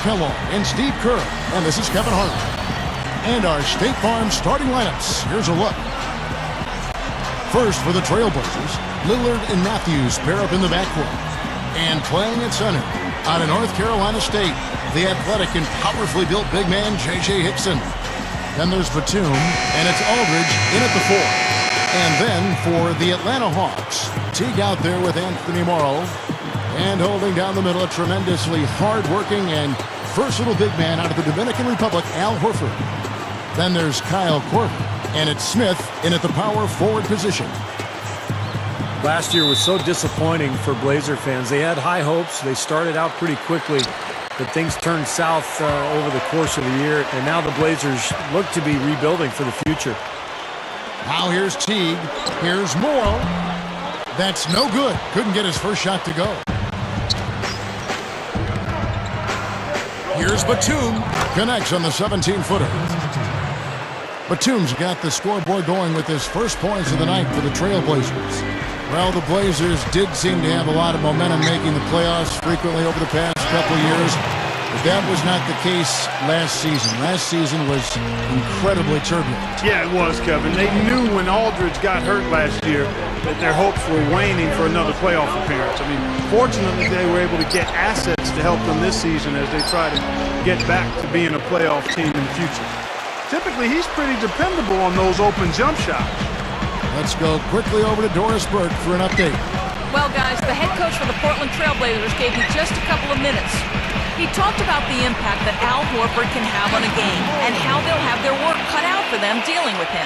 Kellogg and Steve Kerr. And this is Kevin Hart. And our State Farm starting lineups. Here's a look. First for the Trailblazers, Lillard and Matthews pair up in the backcourt. And playing at center, out of North Carolina State, the athletic and powerfully built big man, J.J. Hickson. Then there's Batum, and it's Aldridge in at the 4. And then for the Atlanta Hawks, Teague out there with Anthony Morrow. And holding down the middle, a tremendously hard-working and versatile big man out of the Dominican Republic, Al Horford. Then there's Kyle Korver, and it's Smith in at the power forward position. Last year was so disappointing for Blazer fans. They had high hopes. They started out pretty quickly, but things turned south over the course of the year, and now the Blazers look to be rebuilding for the future. Now here's Teague. Here's Morrow. That's no good. Couldn't get his first shot to go. Here's Batum. Connects on the 17-footer. Batum's got the scoreboard going with his first points of the night for the Trailblazers. Well, the Blazers did seem to have a lot of momentum making the playoffs frequently over the past couple of years, but that was not the case last season. Last season was incredibly turbulent. Yeah, it was, Kevin. They knew when Aldridge got hurt last year that their hopes were waning for another playoff appearance. I mean, fortunately, they were able to get assets to help them this season as they try to get back to being a playoff team in the future. Typically, he's pretty dependable on those open jump shots. Let's go quickly over to Doris Burke for an update. Well, guys, the head coach for the Portland Trailblazers gave me just a couple of minutes. He talked about the impact that Al Horford can have on a game and how they'll have their work cut out for them dealing with him.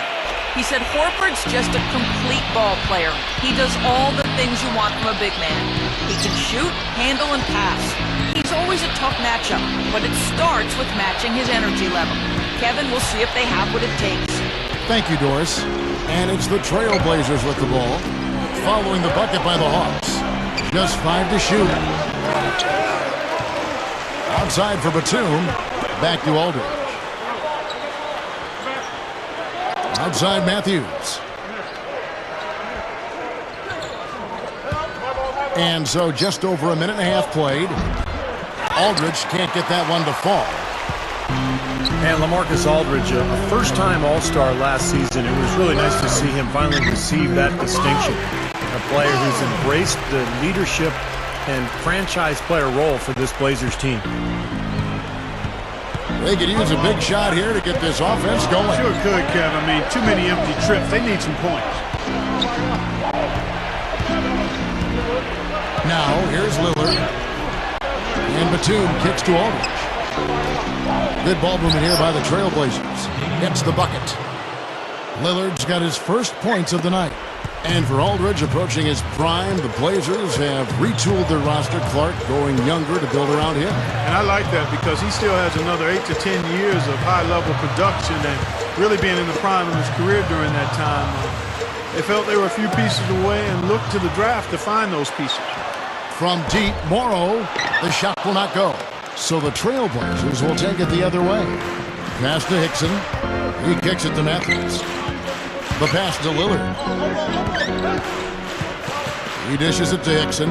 He said Horford's just a complete ball player. He does all the things you want from a big man. He can shoot, handle, and pass. He's always a tough matchup, but it starts with matching his energy level. Kevin, we'll see if they have what it takes. Thank you, Doris. And it's the Trailblazers with the ball, following the bucket by the Hawks. Just 5 to shoot. Outside for Batum. Back to Aldridge. Outside Matthews. And so just over a minute and a half played. Aldridge can't get that one to fall. And LaMarcus Aldridge, a first-time All-Star last season. It was really nice to see him finally receive that distinction. A player who's embraced the leadership and franchise player role for this Blazers team. They could use a big shot here to get this offense going. Sure could, Kevin. I mean, too many empty trips. They need some points. Now, here's Lillard. And Batum kicks to Aldridge. Good ball movement here by the Trailblazers. Gets the bucket. Lillard's got his first points of the night. And for Aldridge approaching his prime, the Blazers have retooled their roster. Clark going younger to build around him. And I like that because he still has another 8 to 10 years of high-level production and really being in the prime of his career during that time. They felt they were a few pieces away and looked to the draft to find those pieces. From deep, Morrow, the shot will not go. So the Trailblazers will take it the other way. Pass to Hickson. He kicks it to Matthews. The pass to Lillard. He dishes it to Hickson.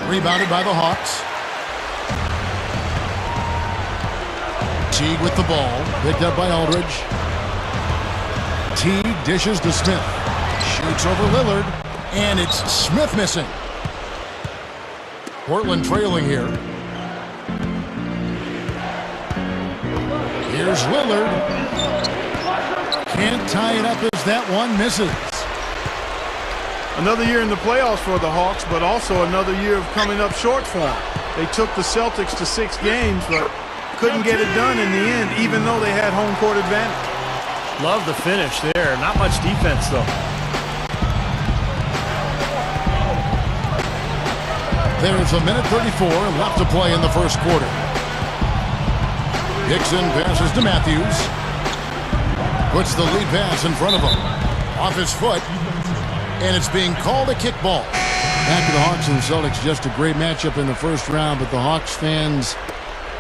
Rebounded by the Hawks. Teague with the ball. Picked up by Aldridge. Teague dishes to Smith. Shoots over Lillard. And it's Smith missing. Portland trailing here. Here's Lillard. Can't tie it up as that one misses. Another year in the playoffs for the Hawks, but also another year of coming up short for them. They took the Celtics to 6 games, but couldn't get it done in the end, even though they had home court advantage. Love the finish there. Not much defense, though. There's a minute 34 left to play in the first quarter. Hickson passes to Matthews. Puts the lead pass in front of him. Off his foot. And it's being called a kickball. Back to the Hawks and Celtics. Just a great matchup in the first round, but the Hawks fans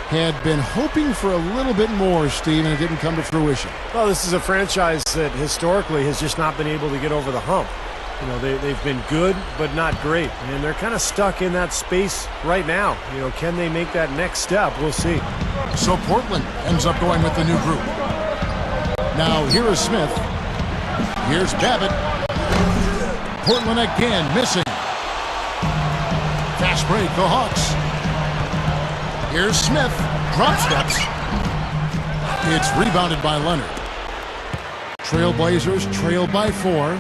had been hoping for a little bit more, Steve, and it didn't come to fruition. Well, this is a franchise that historically has just not been able to get over the hump. You know, they've been good, but not great. And they're kind of stuck in that space right now. You know, can they make that next step? We'll see. So Portland ends up going with the new group. Now here is Smith. Here's Babbitt. Portland again missing. Fast break, the Hawks. Here's Smith. Drop steps. It's rebounded by Leonard. Trailblazers trail by 4.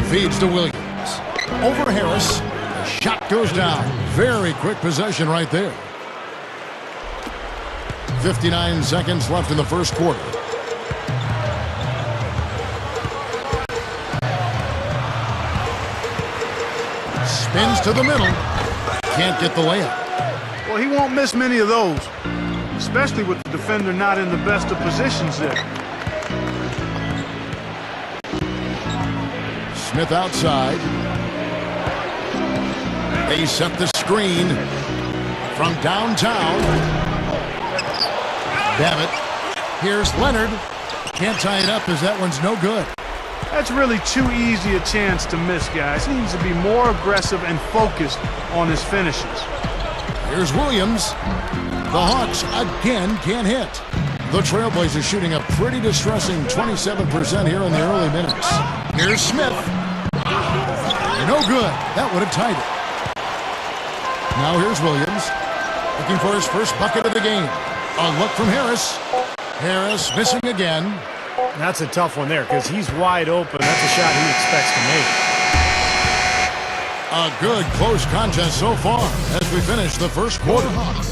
Feeds to Williams. Over Harris. The shot goes down. Very quick possession right there. 59 seconds left in the first quarter. Spins to the middle. Can't get the layup. Well, he won't miss many of those, especially with the defender not in the best of positions there. Smith outside. They set the screen from downtown. Babbitt. Here's Leonard. Can't tie it up as that one's no good. That's really too easy a chance to miss, guys. He needs to be more aggressive and focused on his finishes. Here's Williams. The Hawks again can't hit. The Trailblazers shooting a pretty distressing 27% here in the early minutes. Here's Smith. No good. That would have tied it. Now here's Williams. Looking for his first bucket of the game. A look from Harris. Harris missing again. That's a tough one there because he's wide open. That's a shot he expects to make. A good close contest so far as we finish the first quarter.